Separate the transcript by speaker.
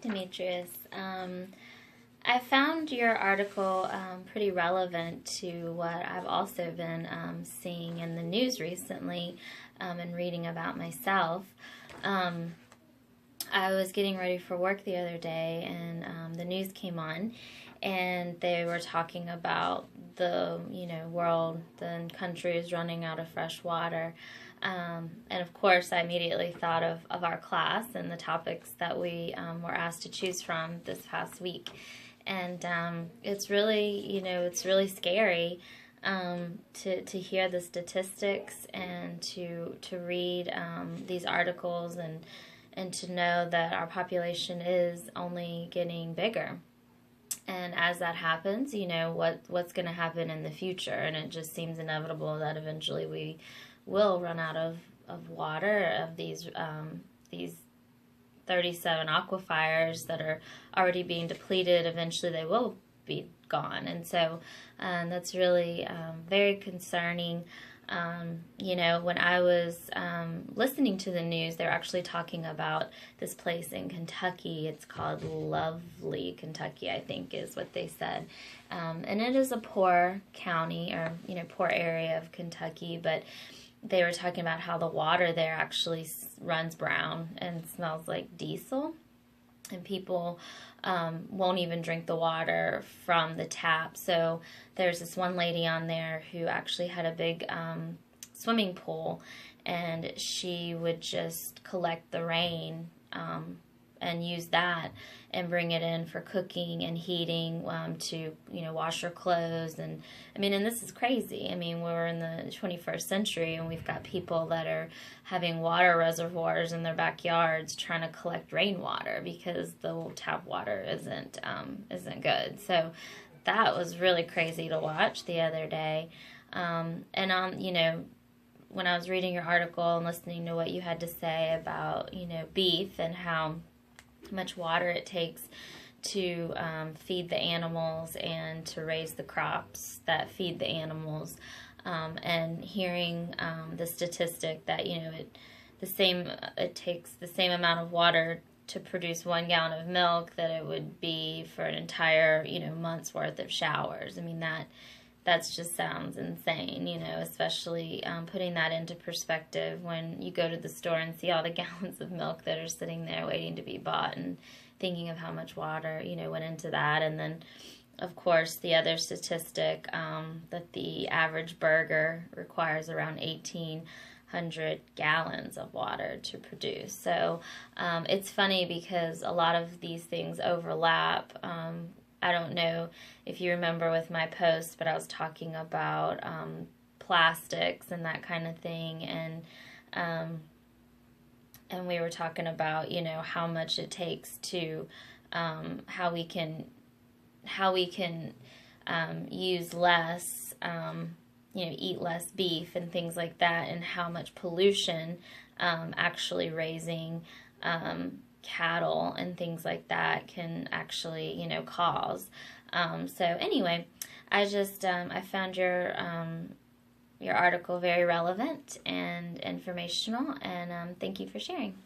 Speaker 1: Demetrius. I found your article pretty relevant to what I've also been seeing in the news recently and reading about myself. I was getting ready for work the other day, and the news came on, and they were talking about the world and countries running out of fresh water. And of course, I immediately thought of our class and the topics that we were asked to choose from this past week. And it's really scary to hear the statistics and to read these articles and to know that our population is only getting bigger. And as that happens, what's going to happen in the future, and it just seems inevitable that eventually we will run out of water, of these 37 aquifers that are already being depleted. Eventually they will be gone, and so that's really very concerning. When I was listening to the news, they were actually talking about this place in Kentucky. It's called Lovely, Kentucky, I think is what they said. And it is a poor county, or, poor area of Kentucky, but they were talking about how the water there actually runs brown and smells like diesel. And people won't even drink the water from the tap. So there's this one lady on there who actually had a big swimming pool, and she would just collect the rain and use that and bring it in for cooking and heating to wash her clothes. And and this is crazy. We're in the 21st century, and we've got people that are having water reservoirs in their backyards trying to collect rainwater because the tap water isn't good. So that was really crazy to watch the other day. When I was reading your article and listening to what you had to say about beef and how much water it takes to feed the animals and to raise the crops that feed the animals, and hearing the statistic that it takes the same amount of water to produce 1 gallon of milk that it would be for an entire month's worth of showers. That just sounds insane, especially putting that into perspective when you go to the store and see all the gallons of milk that are sitting there waiting to be bought, and thinking of how much water, went into that. And then, of course, the other statistic, that the average burger requires around 1,800 gallons of water to produce. So it's funny because a lot of these things overlap. I don't know if you remember with my post, but I was talking about plastics and that kind of thing, and we were talking about how much it takes to how we can use less, eat less beef and things like that, and how much pollution actually raising cattle and things like that can actually cause. So anyway, I found your article very relevant and informational, and thank you for sharing.